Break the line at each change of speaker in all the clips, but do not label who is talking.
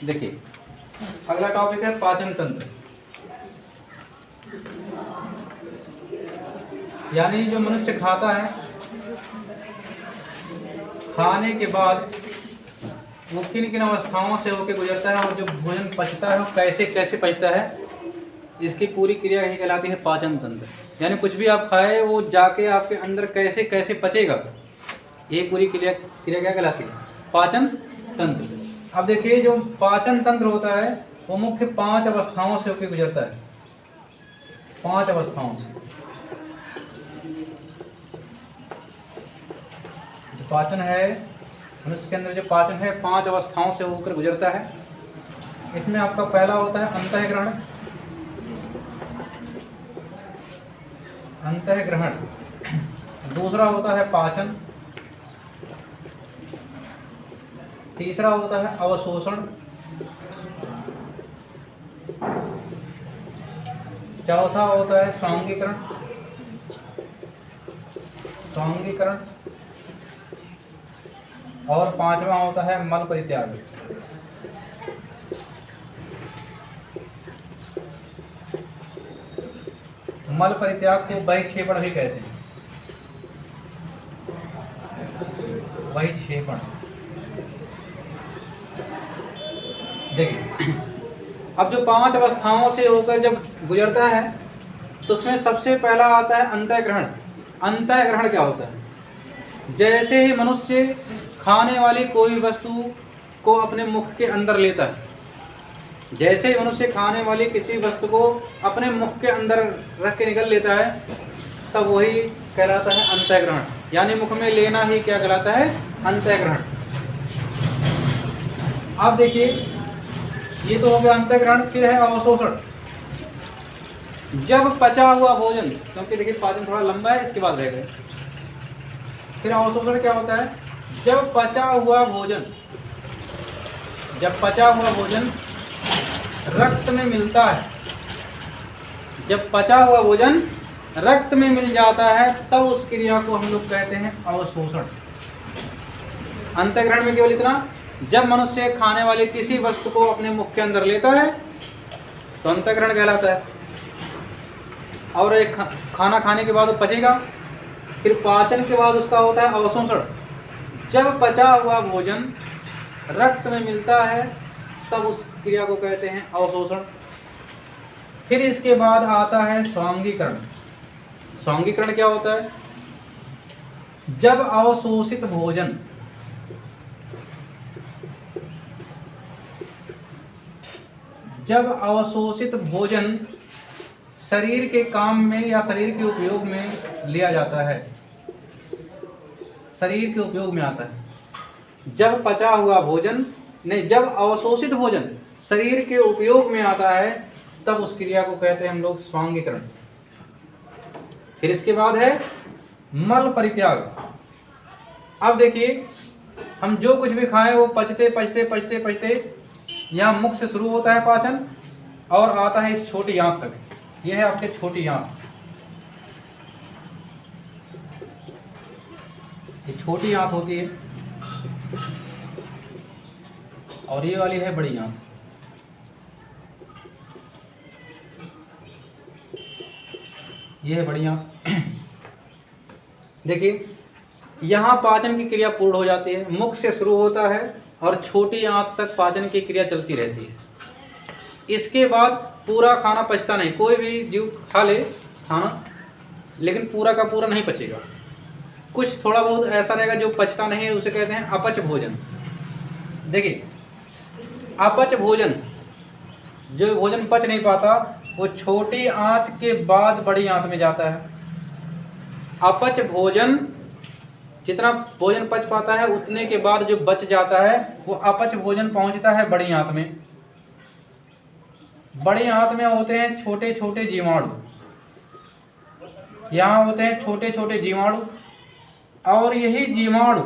देखिए अगला टॉपिक है पाचन तंत्र। यानी जो मनुष्य खाता है, खाने के बाद वो किन किन अवस्थाओं से होकर गुजरता है और जो भोजन पचता है वो कैसे कैसे पचता है, इसकी पूरी क्रिया यही कहलाती है पाचन तंत्र। यानी कुछ भी आप खाए वो जाके आपके अंदर कैसे कैसे पचेगा, ये पूरी क्रिया क्या कहलाती है? पाचन तंत्र। अब देखिए जो पाचन तंत्र होता है वो मुख्य 5 अवस्थाओं से होकर गुजरता है, 5 अवस्थाओं से। जो पाचन है मनुष्य के अंदर, जो पाचन है 5 अवस्थाओं से होकर गुजरता है। इसमें आपका पहला होता है अंतःग्रहण। अंतःग्रहण। दूसरा होता है पाचन। तीसरा होता है अवशोषण। चौथा होता है स्वांगीकरण। और 5वां होता है मल परित्याग। मल परित्याग को बहिक्षेपण भी कहते हैं। बहिक्षेपण। देखिए अब जो 5 अवस्थाओं से होकर जब गुजरता है तो उसमें सबसे पहला आता है अंतःग्रहण। अंतःग्रहण क्या होता है? जैसे ही मनुष्य खाने वाली कोई वस्तु को अपने मुख के अंदर लेता है, जैसे ही मनुष्य खाने वाली किसी वस्तु को अपने मुख के अंदर रख के निकल लेता है, तब वही कहलाता है अंतःग्रहण। यानी मुख में लेना ही क्या कहलाता है? अंतःग्रहण। अब देखिए ये तो हो गया अंतःग्रहण। फिर है अवशोषण। जब पचा हुआ भोजन, क्योंकि देखिए पाचन थोड़ा लंबा है, इसके बाद रह गए। फिर अवशोषण क्या होता है? जब पचा हुआ भोजन रक्त में मिलता है, जब पचा हुआ भोजन रक्त में मिल जाता है, तब उस क्रिया को हम लोग कहते हैं अवशोषण। अंतःग्रहण में केवल इतना, जब मनुष्य खाने वाली किसी वस्तु को अपने मुख के अंदर लेता है तो अंतःग्रहण कहलाता है। और एक खाना खाने के बाद वो पचेगा। फिर पाचन के बाद उसका होता है अवशोषण। जब पचा हुआ भोजन रक्त में मिलता है तब उस क्रिया को कहते हैं अवशोषण। फिर इसके बाद आता है स्वांगीकरण। स्वांगीकरण क्या होता है? जब अवशोषित भोजन शरीर के काम में या शरीर के उपयोग में लिया जाता है, शरीर के उपयोग में आता है। जब पचा हुआ भोजन नहीं, जब अवशोषित भोजन शरीर के उपयोग में आता है तब उस क्रिया को कहते हैं हम लोग स्वांगीकरण। फिर इसके बाद है मल परित्याग। अब देखिए हम जो कुछ भी खाएं वो पचते यहाँ मुख से शुरू होता है पाचन और आता है इस छोटी आंत तक। यह है आपके छोटी आंत। ये छोटी आंत होती है और ये वाली है बड़ी आंत। ये है बड़ी आंत। देखिए यहाँ पाचन की क्रिया पूर्ण हो जाती है। मुख से शुरू होता है और छोटी आंत तक पाचन की क्रिया चलती रहती है। इसके बाद पूरा खाना पचता नहीं। कोई भी जीव खा ले खाना, लेकिन पूरा का पूरा नहीं पचेगा। कुछ थोड़ा बहुत ऐसा रहेगा जो पचता नहीं है, उसे कहते हैं अपच भोजन। देखिए अपच भोजन, जो भोजन पच नहीं पाता वो छोटी आंत के बाद बड़ी आंत में जाता है। अपच भोजन, जितना भोजन पच पाता है उतने के बाद जो बच जाता है वो अपच भोजन पहुंचता है बड़ी आंत में। बड़ी आंत में होते हैं छोटे छोटे जीवाणु। यहाँ होते हैं छोटे छोटे जीवाणु और यही जीवाणु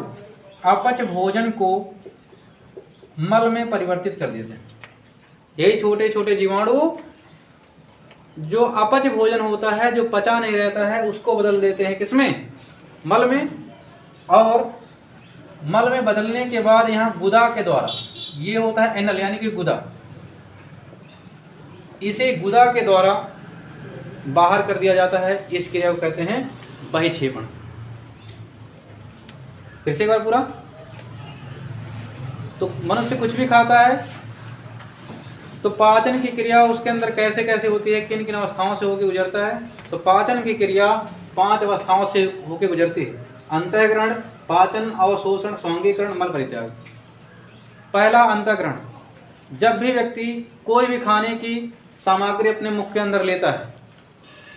अपच भोजन को मल में परिवर्तित कर देते हैं। यही छोटे छोटे जीवाणु जो अपच भोजन होता है, जो पचा नहीं रहता है, उसको बदल देते हैं किसमें? मल में। और मल में बदलने के बाद यहाँ गुदा के द्वारा ये होता है एनल यानी कि गुदा, इसे गुदा के द्वारा बाहर कर दिया जाता है। इस क्रिया को कहते हैं बहिक्षेपण। फिर से एक बार पूरा। तो मनुष्य कुछ भी खाता है तो पाचन की क्रिया उसके अंदर कैसे कैसे होती है, किन किन अवस्थाओं से होकर गुजरता है। तो पाचन की क्रिया 5 अवस्थाओं से होकर गुजरती है। अंतःग्रहण, पाचन, अवशोषण, स्वांगीकरण, मल परित्याग। पहला अंतःग्रहण। जब भी व्यक्ति कोई भी खाने की सामग्री अपने मुख के अंदर लेता है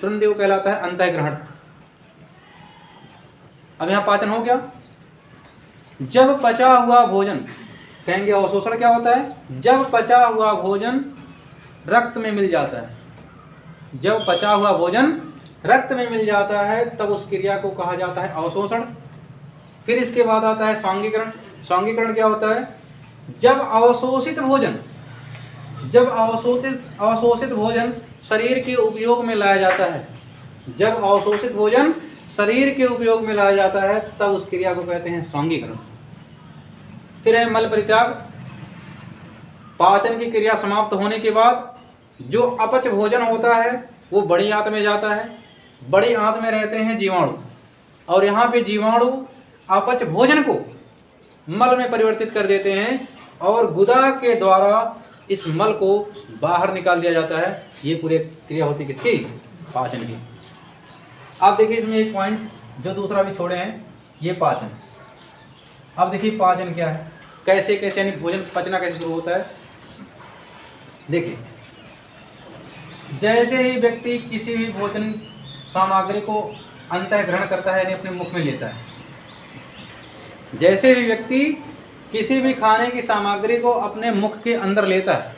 तुरंत वो कहलाता है अंतःग्रहण। अब यहाँ पाचन हो गया। जब पचा हुआ भोजन, कहेंगे अवशोषण क्या होता है, जब पचा हुआ भोजन रक्त में मिल जाता है। जब पचा हुआ भोजन रक्त में मिल जाता है तब उस क्रिया को कहा जाता है अवशोषण। फिर इसके बाद आता है स्वांगीकरण। स्वांगीकरण क्या होता है, जब अवशोषित भोजन शरीर के उपयोग में लाया जाता है। जब अवशोषित भोजन शरीर के उपयोग में लाया जाता है तब उस क्रिया को कहते हैं स्वांगीकरण। फिर है मल परित्याग। पाचन की क्रिया समाप्त होने के बाद जो अपच भोजन होता है वो बड़ी आंत में जाता है। बड़ी आंत में रहते हैं जीवाणु, और यहाँ पे जीवाणु अपच भोजन को मल में परिवर्तित कर देते हैं और गुदा के द्वारा इस मल को बाहर निकाल दिया जाता है। ये पूरी क्रिया होती है किसकी, पाचन की। आप देखिए इसमें एक पॉइंट जो दूसरा भी छोड़े हैं, ये पाचन। अब देखिए पाचन क्या है, कैसे कैसे यानी भोजन पचना कैसे शुरू होता है। देखिए जैसे ही व्यक्ति किसी भी भोजन सामग्री को अंतःग्रहण करता है यानी अपने मुख में लेता है, जैसे ही व्यक्ति किसी भी खाने की सामग्री को अपने मुख के अंदर लेता है,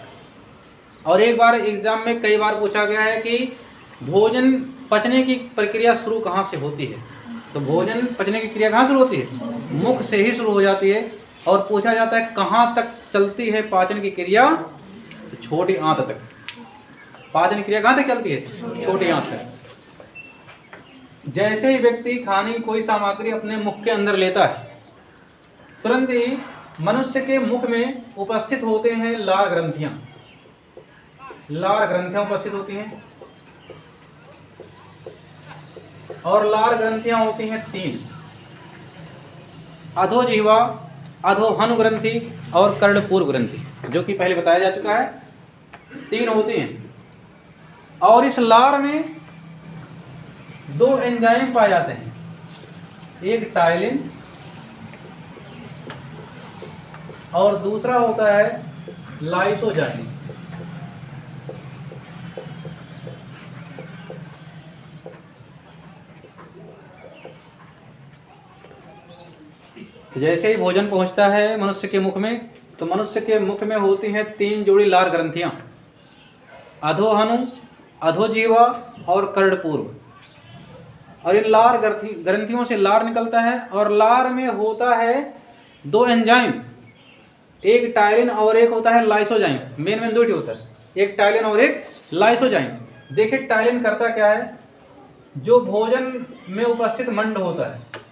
और एक बार एग्जाम में कई बार पूछा गया है कि भोजन पचने की प्रक्रिया शुरू कहाँ से होती है, तो भोजन पचने की क्रिया कहाँ शुरू होती है, मुख से ही शुरू हो जाती है। और पूछा जाता है कहाँ तक चलती है पाचन की क्रिया, तो छोटी आंत तक। पाचन क्रिया कहाँ तक चलती है, छोटी आंत तक। जैसे ही व्यक्ति खाने की कोई सामग्री अपने मुख के अंदर लेता है तुरंत ही मनुष्य के मुख में उपस्थित होते हैं लार ग्रंथियां। लार ग्रंथियां उपस्थित होती हैं, और लार ग्रंथियां होती हैं 3, अधोजिह्वा, अधोहनु ग्रंथि और कर्णपूर्व ग्रंथि, जो कि पहले बताया जा चुका है। 3 होती हैं, और इस लार में 2 एंजाइम पाए जाते हैं, एक टाइलिन और दूसरा होता है लाइसोजाइम। तो जैसे ही भोजन पहुंचता है मनुष्य के मुख में, तो मनुष्य के मुख में होती हैं 3 जोड़ी लार ग्रंथियां, अधोहनु, अधोजिह्वा और कर्णपूर्व। और इन लार ग्रंथियों से लार निकलता है, और लार में होता है 2 एंजाइम, एक टाइलिन और एक होता है लाइसोजाइम। मेन 2 होता है, एक टाइलिन और एक लाइसोजाइम। देखिए टाइलिन करता क्या है, जो भोजन में उपस्थित मंड होता है,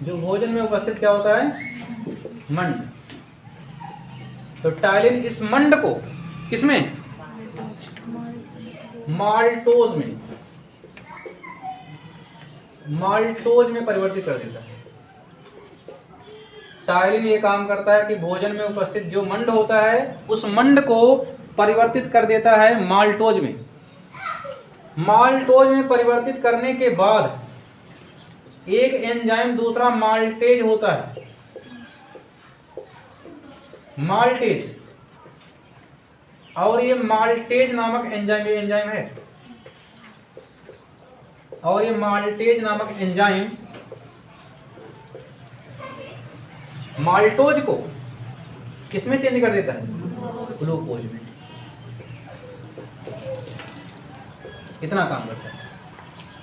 जो भोजन में उपस्थित क्या होता है, मंड। तो टाइलिन इस मंड को किसमें, माल्टोज में परिवर्तित कर देता है। टाइलिन ये काम करता है कि भोजन में उपस्थित जो मंड होता है उस मंड को परिवर्तित कर देता है माल्टोज में। माल्टोज में परिवर्तित करने के बाद एक एंजाइम दूसरा माल्टेज होता है, माल्टेज। और ये माल्टेज नामक एंजाइम है, और ये माल्टेज नामक एंजाइम माल्टोज को किसमें चेंज कर देता है, ग्लूकोज में। इतना काम करता है।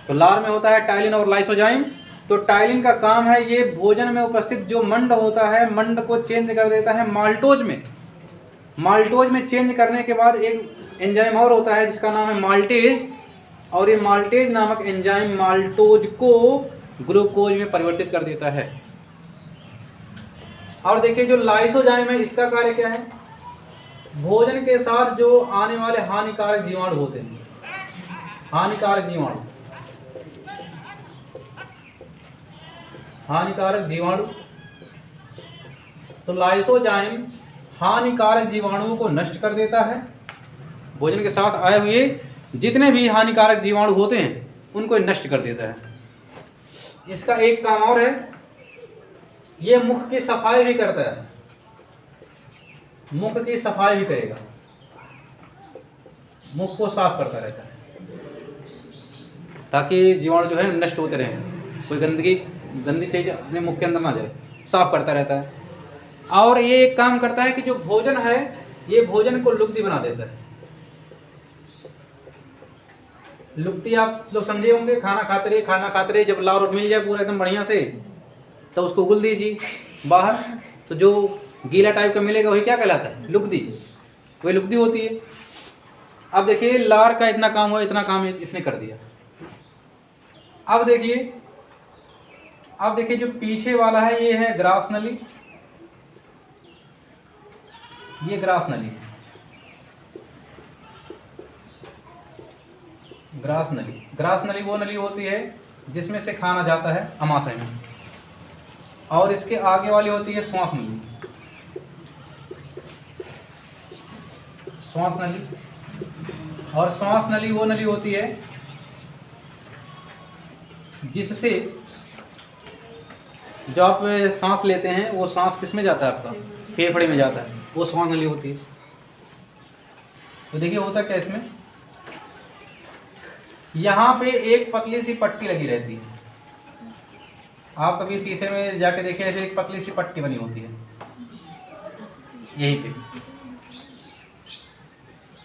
तो लार में होता है टाइलिन और लाइसोजाइम। तो टाइलिन का काम है ये भोजन में उपस्थित जो मंड होता है, मंड को चेंज कर देता है माल्टोज में। माल्टोज में चेंज करने के बाद एक एंजाइम और होता है जिसका नाम है माल्टेज, और ये माल्टेज नामक एंजाइम माल्टोज को ग्लूकोज में परिवर्तित कर देता है। और देखिए जो लाइसोजाइम है इसका कार्य क्या है, भोजन के साथ जो आने वाले हानिकारक जीवाणु होते हैं, हानिकारक जीवाणु, तो लाइसोजाइम हानिकारक जीवाणुओं को नष्ट कर देता है। भोजन के साथ आए हुए जितने भी हानिकारक जीवाणु होते हैं उनको नष्ट कर देता है। इसका एक काम और है, ये मुख की सफाई भी करता है, मुख की सफाई भी करेगा, मुख को साफ करता रहता है ताकि जीवाणु जो है नष्ट होते रहें, कोई गंदी चीज अपने मुख के अंदर ना जाए, साफ करता रहता है। और ये एक काम करता है कि जो भोजन है ये भोजन को लुप्ती बना देता है। लुप्ती आप लोग समझे होंगे, खाना खाते रहे, जब लार मिल जाए पूरा एकदम बढ़िया से तो उसको उगल दीजिए बाहर, तो जो गीला टाइप का मिलेगा वही क्या कहलाता है, लुप्ती, वही लुप्ती होती है। अब देखिए लार का इतना काम हुआ, इतना काम इसने कर दिया। अब देखिए जो पीछे वाला है ये है ग्रास नली, ये ग्रास नली है, ग्रास नली वो नली होती है जिसमें से खाना जाता है अमाशय में, और इसके आगे वाली होती है श्वास नली, और श्वास नली वो नली होती है जिससे जो आप सांस लेते हैं वो सांस किस में जाता है, आपका फेफड़े में जाता है, वो श्वास नली होती है। तो देखिए होता क्या इसमें, यहाँ पे एक पतली सी पट्टी लगी रहती है, आप कभी शीशे में जाके देखिए ऐसे एक पतली सी पट्टी बनी होती है यहीं पे,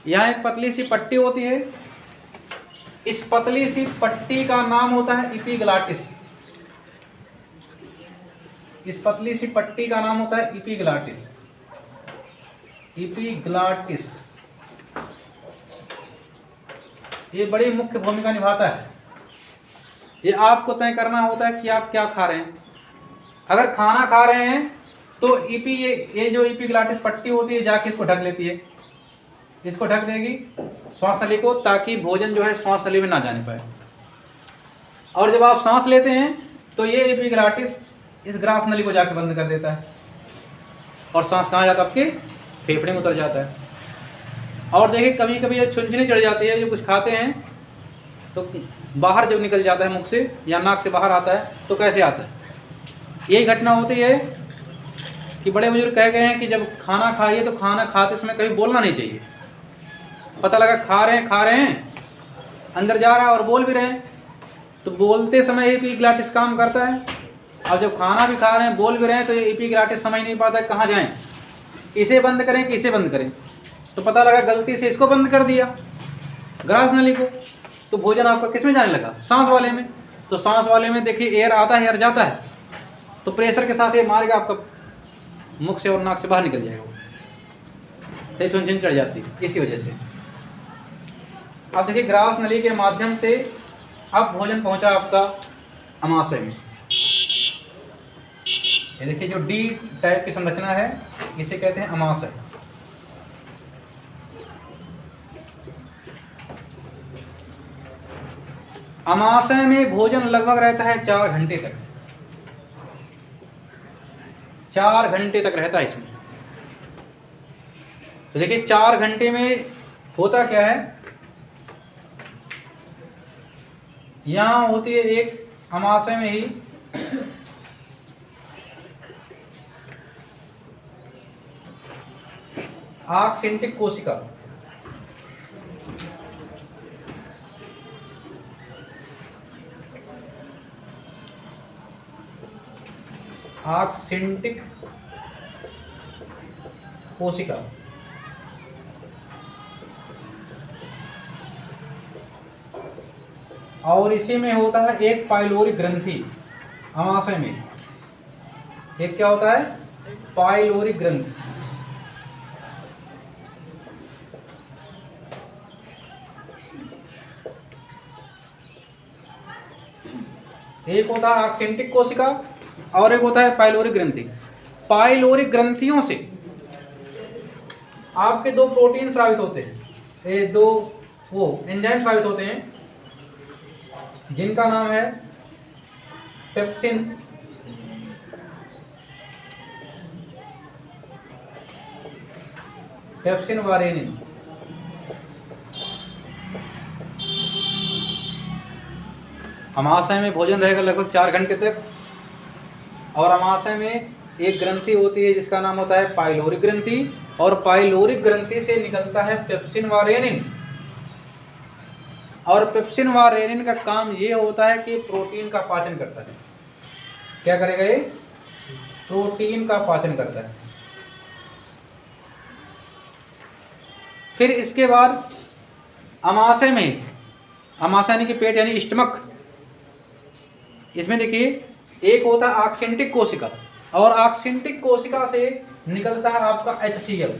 यहाँ एक पतली सी पट्टी होती है, इस पतली सी पट्टी का नाम होता है इपिग्लाटिस, इस पतली सी पट्टी का नाम होता है इपिग्लाटिस। ये बड़ी मुख्य भूमिका निभाता है। ये आपको तय करना होता है कि आप क्या खा रहे हैं। अगर खाना खा रहे हैं तो ये जो इपिग्लाटिस पट्टी होती है जाके इसको ढक लेती है, इसको ढक देगी श्वास नली को, ताकि भोजन जो है श्वास नली में ना जाने पाए। और जब आप सांस लेते हैं तो ये एपिग्लाटिस इस ग्रास नली को जाके बंद कर देता है और सांस कहाँ जाता है, आपके फेफड़े में उतर जाता है। और देखिए कभी कभी छुनछुनी चढ़ जाती है, जो कुछ खाते हैं तो बाहर जब निकल जाता है मुख से या नाक से बाहर आता है तो कैसे आता है। यही घटना होती है कि बड़े बुजुर्ग कह गए हैं कि जब खाना खाइए तो खाना खाते समय कभी बोलना नहीं चाहिए। पता लगा खा रहे हैं अंदर जा रहा है और बोल भी रहे हैं, तो बोलते समय एपिग्लाटिस काम करता है। अब जब खाना भी खा रहे हैं बोल भी रहे हैं तो ये एपिग्लाटिस समझ नहीं पाता है कहाँ जाएं, इसे बंद करें कि इसे बंद करें। तो पता लगा गलती से इसको बंद कर दिया, ग्रास नली को, तो भोजन आपका किस में जाने लगा, सांस वाले में। तो सांस वाले में देखिए एयर आता है, एयर जाता है, तो प्रेशर के साथ ये मारेगा, आपका मुख से और नाक से बाहर निकल जाएगा, तो छुनछुन चढ़ जाती है इसी वजह से। अब देखिए ग्रास नली के माध्यम से अब भोजन पहुंचा आपका अमाशय में। ये देखिए जो डी टाइप की संरचना है इसे कहते हैं अमाशय। अमाशय में भोजन लगभग रहता है 4 घंटे तक, 4 घंटे तक रहता है इसमें। तो देखिए 4 घंटे में होता क्या है, यहाँ होती है एक अमाशय में ही आक्सेंटिक कोशिका, आक्सेंटिक कोशिका, और इसी में होता है एक पाइलोरी ग्रंथि। अमाशय में एक क्या होता है, पाइलोरी ग्रंथि। एक होता है आक्सेंटिक कोशिका और एक होता है पाइलोरी ग्रंथि। पाइलोरिक ग्रंथियों से आपके दो प्रोटीन स्रावित होते हैं, ये दो वो एंजाइम स्रावित होते हैं जिनका नाम है पेप्सिन व रेनिन। अमाशय में भोजन रहेगा लगभग 4 घंटे तक, और अमाशय में एक ग्रंथि होती है जिसका नाम होता है पाइलोरिक ग्रंथि, और पाइलोरिक ग्रंथि से निकलता है पेप्सिन व रेनिन। और पेप्सिन व रेनिन का काम ये होता है कि प्रोटीन का पाचन करता है। क्या करेगा ये? प्रोटीन का पाचन करता है। फिर इसके बाद अमाशय में, अमाशय यानी कि पेट यानी स्टमक, इसमें देखिए एक होता है आक्सेंटिक कोशिका, और आक्सेंटिक कोशिका से निकलता है आपका HCl।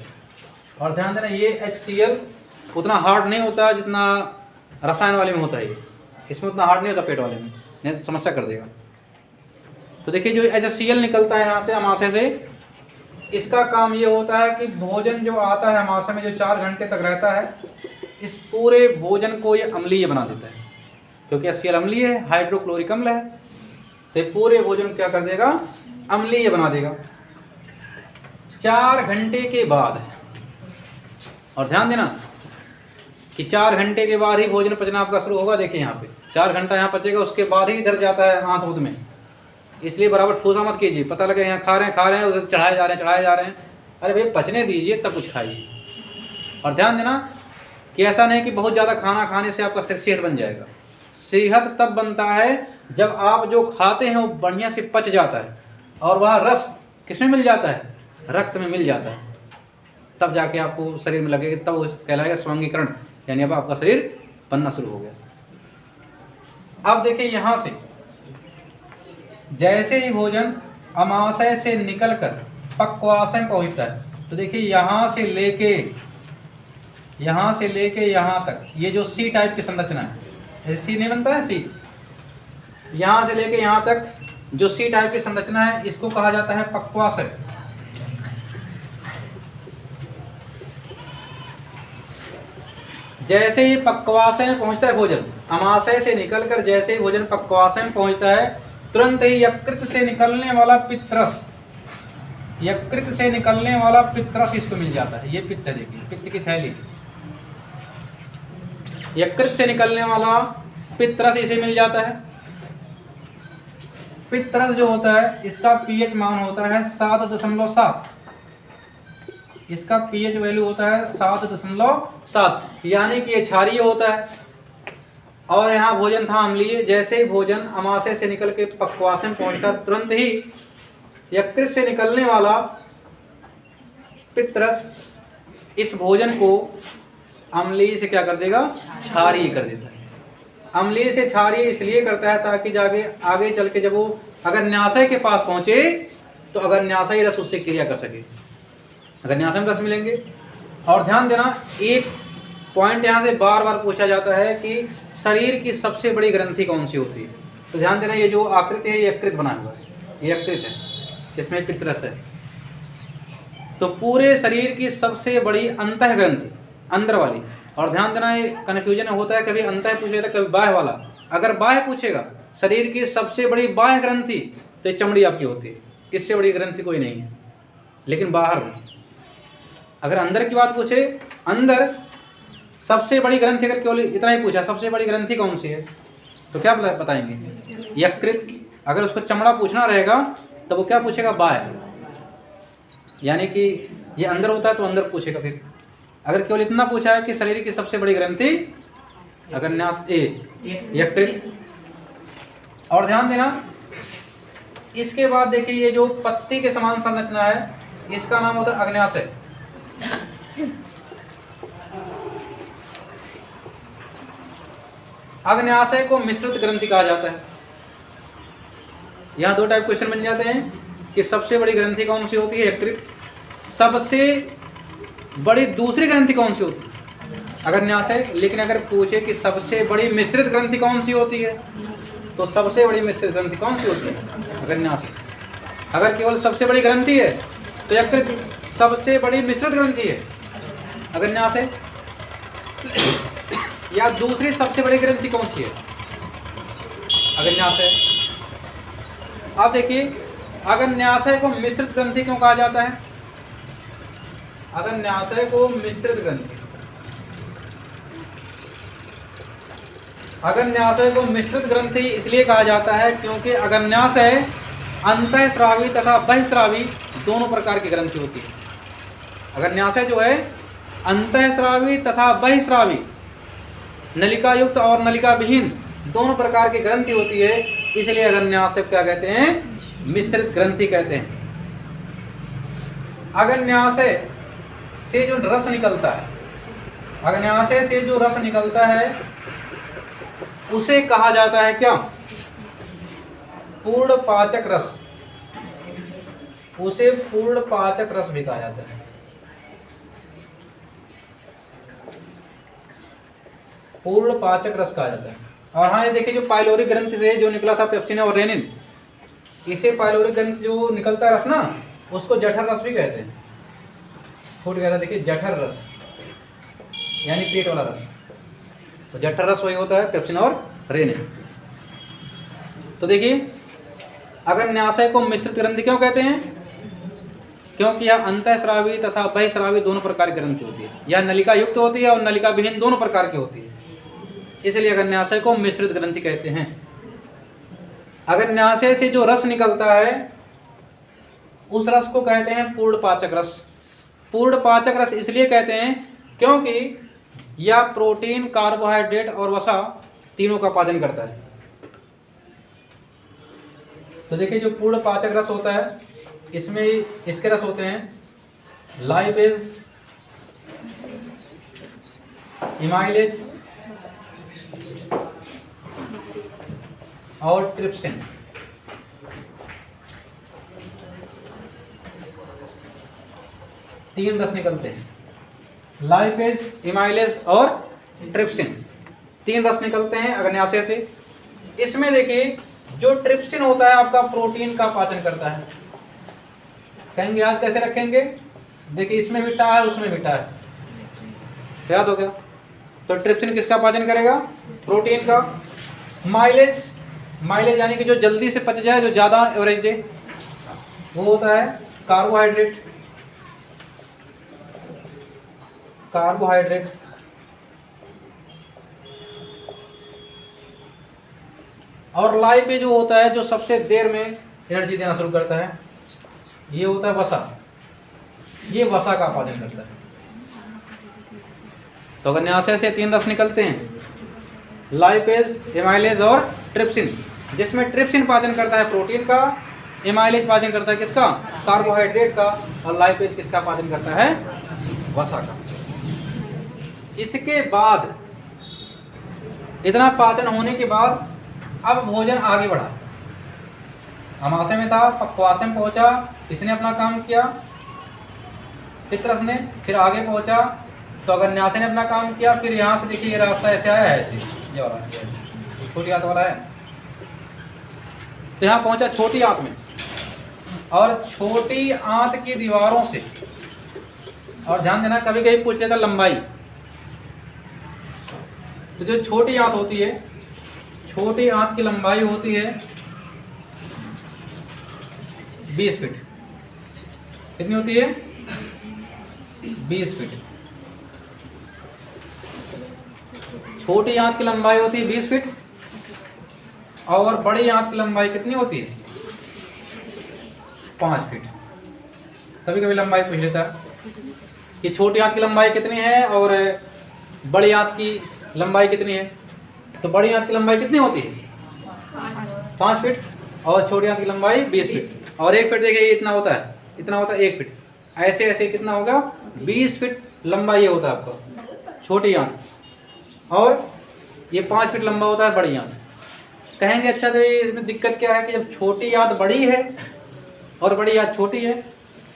और ध्यान देना ये HCl उतना हार्ड नहीं होता जितना रसायन वाले में होता है, इसमें उतना हार्ड नहीं होता पेट वाले में, नहीं तो समस्या कर देगा। तो देखिए जो HCl निकलता है यहाँ से अमाशय से, इसका काम ये होता है कि भोजन जो आता है अमाशय में जो 4 घंटे तक रहता है, इस पूरे भोजन को ये अम्लीय बना देता है, क्योंकि HCl अम्लीय है, हाइड्रोक्लोरिक अम्ल है, तो पूरे भोजन को क्या कर देगा? अम्लीय बना देगा 4 घंटे के बाद। और ध्यान देना कि 4 घंटे के बाद ही भोजन पचना आपका शुरू होगा। देखिए यहाँ पे 4 घंटा यहाँ पचेगा, उसके बाद ही इधर जाता है आंत उद में, इसलिए बराबर ठूसा मत कीजिए। पता लगे यहाँ खा रहे हैं उधर चढ़ाए जा रहे हैं, अरे भाई पचने दीजिए तब कुछ खाइए। और ध्यान देना कि ऐसा नहीं कि बहुत ज़्यादा खाना खाने से आपका सेहत बन जाएगा। सेहत तब बनता है जब आप जो खाते हैं वो बढ़िया से पच जाता है, और वह रस किसमें मिल जाता है? रक्त में मिल जाता है, तब जाके आपको शरीर में लगेगा, तब वो कहलाएगा स्वांगीकरण, यानी अब आपका शरीर बनना शुरू हो गया। अब देखिए यहाँ से जैसे ही भोजन अमाशय से निकलकर पक्वाशय में पहुँचता है, तो देखिए यहाँ से लेके यहाँ तक ये जो सी टाइप की संरचना है, सी नहीं बनता है सी, यहाँ से लेके यहाँ तक जो सी टाइप की संरचना है, इसको कहा जाता है पक्वाशय। जैसे ही पक्वाशय में पहुंचता है भोजन, अमाशय से निकलकर जैसे ही भोजन पक्वाशय में पहुंचता है, तुरंत ही यकृत से निकलने वाला पित्तरस, यकृत से निकलने वाला पित्तरस इसको मिल जाता है। ये पित्त है, देखिए पित्त की थैली, यकृत से निकलने वाला पित्तरस इसे मिल जाता है। पित्तरस जो होता है इसका पीएच मान होता है 7.7, इसका पीएच वैल्यू होता है 7.7, यानी कि ये क्षारीय होता है। और यहाँ भोजन था अम्लीय। जैसे ही भोजन अमाशय से निकल के पक्वाशय में पहुंचता, तुरंत ही यकृत से निकलने वाला पित्तरस इस भोजन को अम्लीय से क्या कर देगा? क्षारीय कर देता है। अम्लीय से क्षारीय इसलिए करता है ताकि जाके आगे चल के जब वो अग्न्याशय के पास पहुंचे तो अग्न्याशयी रस उससे क्रिया कर सके, अग्न्याशय में रस मिलेंगे। और ध्यान देना एक पॉइंट यहाँ से बार बार पूछा जाता है कि शरीर की सबसे बड़ी ग्रंथि कौन सी होती है? तो ध्यान देना ये जो आकृति है ये यकृत बना हुआ है, ये यकृत है, इसमें पित्तरस है। तो पूरे शरीर की सबसे बड़ी अंतः ग्रंथि अंदर वाली। और ध्यान देना ये कन्फ्यूजन होता है, कभी अंतः पूछेगा कभी बाह्य वाला। अगर बाह्य पूछेगा शरीर की सबसे बड़ी बाह्य ग्रंथि तो ये चमड़ी आपकी होती है, इससे बड़ी ग्रंथि कोई नहीं है। लेकिन बाहर में अगर अंदर की बात पूछे, अंदर सबसे बड़ी ग्रंथि, अगर केवल इतना ही पूछा सबसे बड़ी ग्रंथि कौन सी है तो क्या बताएंगे? यकृत। अगर उसको चमड़ा पूछना रहेगा तो वो क्या पूछेगा? बाह्य, यानी कि ये अंदर होता है तो अंदर पूछेगा। फिर अगर केवल इतना पूछा है कि शरीर की सबसे बड़ी ग्रंथि अग्न्याशय यकृत। और ध्यान देना इसके बाद देखिए ये जो पत्ती के समान संरचना है इसका नाम होता है अग्न्याशय। अग्न्याशय को मिश्रित ग्रंथि कहा जाता है। यहाँ 2 टाइप क्वेश्चन बन जाते हैं कि सबसे बड़ी ग्रंथि कौन सी होती है? यकृत। सबसे बड़ी दूसरी ग्रंथि कौन सी होती है? अग्न्याशय। लेकिन अगर पूछे कि सबसे बड़ी मिश्रित ग्रंथि कौन सी होती है तो सबसे बड़ी मिश्रित ग्रंथि कौन सी होती है? अग्न्याशय। अगर केवल सबसे बड़ी ग्रंथि है तो यकृत सबसे बड़ी मिश्रित ग्रंथि है अग्न्याशय, या दूसरी सबसे बड़ी ग्रंथि कौन सी है? अग्न्याशय। अब देखिए अग्न्याशय को मिश्रित ग्रंथि क्यों कहा जाता है? अग्न्याशय को मिश्रित ग्रंथि, अग्न्याशय को मिश्रित ग्रंथि इसलिए कहा जाता है क्योंकि अग्न्याशय अंतःस्रावी तथा बहिस्रावी दोनों प्रकार की ग्रंथि होती है। अग्न्याशय जो है अंतःस्रावी तथा बहिस्रावी, नलिका युक्त और नलिका विहीन दोनों प्रकार की ग्रंथि होती है, इसलिए अग्न्याशय क्या कहते हैं? मिश्रित ग्रंथि कहते हैं। अग्न्याशय से जो रस निकलता है, अग्न्याशय से जो रस निकलता है उसे कहा जाता है क्या? पूर्ण पाचक रस। उसे पूर्ण पाचक रस भी कहा जाता है। पूर्ण पाचक रस कहा जाता है। और हाँ, ये देखिए जो पाइलोरी ग्रंथि से जो निकला था पेप्सिन और रेनिन, इसे पाइलोरी ग्रंथि जो निकलता है रस ना, उसको जठर रस भी कहते हैं। फूट गया था, देखिए जठर रस यानी पेट वाला रस। तो जठर रस वही होता है पेप्सिन और रेनिन। तो देखिए अग्न्याशय को मिश्रित ग्रंथि क्यों कहते हैं? क्योंकि यह अंतःस्रावी तथा बहिस्रावी दोनों प्रकार की ग्रंथि होती है। यह नलिका युक्त होती है और नलिका विहीन दोनों प्रकार की होती है, इसलिए अग्न्याशय को मिश्रित ग्रंथि कहते हैं। अग्न्याशय से जो रस निकलता है उस रस को कहते हैं पूर्ण पाचक रस। पूर्ण पाचक रस इसलिए कहते हैं क्योंकि यह प्रोटीन, कार्बोहाइड्रेट और वसा तीनों का पाचन करता है। तो देखिए जो पूर्ण पाचक रस होता है इसमें इसके रस होते हैं लाइपेज, इमाइलेज और ट्रिप्सिन। तीन रस निकलते हैं, लाइपेज, इमाइलेज और ट्रिप्सिन। तीन रस निकलते हैं अग्न्याशय से। इसमें देखिए जो ट्रिप्सिन होता है आपका प्रोटीन का पाचन करता है। कहेंगे याद कैसे रखेंगे? देखिए इसमें भी टा है, उसमें भी टा है, याद हो गया। तो ट्रिप्सिन किसका पाचन करेगा? प्रोटीन का। माइलेज, माइलेज यानी कि जो जल्दी से पच जाए, जो ज़्यादा एवरेज दे, वो होता है कार्बोहाइड्रेट। कार्बोहाइड्रेट और लाइपेज जो होता है जो सबसे देर में एनर्जी देना शुरू करता है, ये होता है वसा। ये वसा का पाचन करता है। तो अग्न्याशय से तीन रस निकलते हैं, लाइपेज, एमाइलेज और ट्रिप्सिन, जिसमें ट्रिप्सिन पाचन करता है प्रोटीन का, एमाइलेज पाचन करता है किसका? कार्बोहाइड्रेट का, और लाइपेज किसका पाचन करता है? वसा का। इसके बाद इतना पाचन होने के बाद अब भोजन आगे बढ़ा। अमाशय में था, पक्वाशय में पहुंचा, इसने अपना काम किया, पितरस ने, फिर आगे पहुंचा तो अग्न्याशय ने अपना काम किया। फिर यहाँ से देखिए ये रास्ता ऐसे आया है, ऐसे ये वाला छोटी आंत वाला है। तो यहाँ पहुंचा छोटी आंत में, और छोटी आंत की दीवारों से, और ध्यान देना कभी कभी पूछ लेता लंबाई। तो जो छोटी आंत होती है, छोटी आंत की लंबाई होती है 20 फीट। कितनी होती है? 20 फीट। छोटी आंत की लंबाई होती है 20 फीट, और बड़ी आंत की लंबाई कितनी होती है? 5 फीट। कभी कभी लंबाई पूछ लेता है कि छोटी आंत की लंबाई कितनी है और बड़ी आंत की लंबाई कितनी है। तो बड़ी आंत की लंबाई कितनी होती है? 5 फीट, और छोटी आंत की लंबाई 20 फीट। और 1 फीट देखिए इतना होता है, इतना होता है 1 फीट। ऐसे ऐसे कितना होगा? 20 फीट लंबाई ये होता है आपका छोटी आंत, और ये 5 फीट लंबा होता है बड़ी आंत। कहेंगे अच्छा तो इसमें दिक्कत क्या है कि जब छोटी आंत बड़ी है और बड़ी आंत छोटी है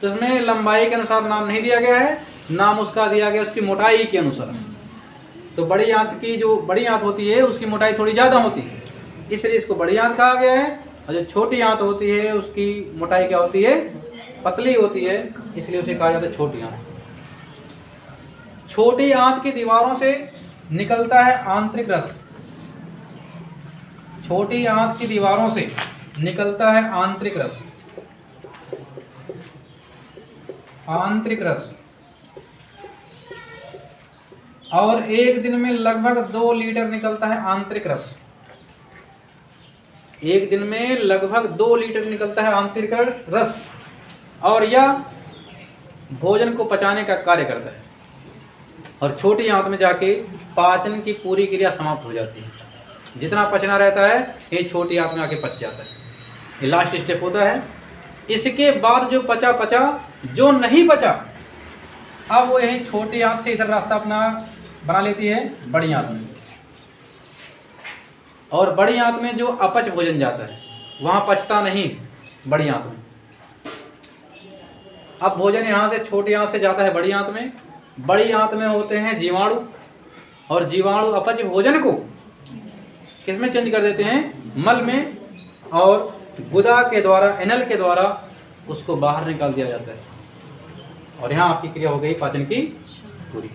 तो इसमें लंबाई के अनुसार नाम नहीं दिया गया है, नाम उसका दिया गया उसकी मोटाई के अनुसार। तो बड़ी आंत की जो बड़ी आंत होती है उसकी मोटाई थोड़ी ज़्यादा होती है, इसलिए इसको बड़ी आंत कहा गया है। और जो छोटी आंत होती है उसकी मोटाई क्या होती है, पतली होती है, इसलिए उसे कहा जाता है छोटी आंत। छोटी आंत की दीवारों से निकलता है आंतरिक रस। छोटी आंत की दीवारों से निकलता है आंतरिक रस। आंतरिक रस और एक दिन में लगभग 2 लीटर निकलता है आंतरिक रस। एक दिन में लगभग 2 लीटर निकलता है आंतरिक रस और यह भोजन को पचाने का कार्य करता है और छोटी आंत में जाके पाचन की पूरी क्रिया समाप्त हो जाती है। जितना पचना रहता है ये छोटी आंत में आके पच जाता है। ये लास्ट स्टेप होता है। इसके बाद जो पचा जो नहीं पचा, अब वो यही छोटी आंत से इधर रास्ता अपना बना लेती है बड़ी आंत में, और बड़ी आंत में जो अपच भोजन जाता है वहाँ पचता नहीं बड़ी आंत में। अब भोजन यहाँ से छोटी आंत से जाता है बड़ी आंत में। बड़ी आंत में होते हैं जीवाणु, और जीवाणु अपच भोजन को किसमें चेंज कर देते हैं, मल में, और गुदा के द्वारा, एनल के द्वारा उसको बाहर निकाल दिया जाता है। और यहाँ आपकी क्रिया हो गई पाचन की पूरी।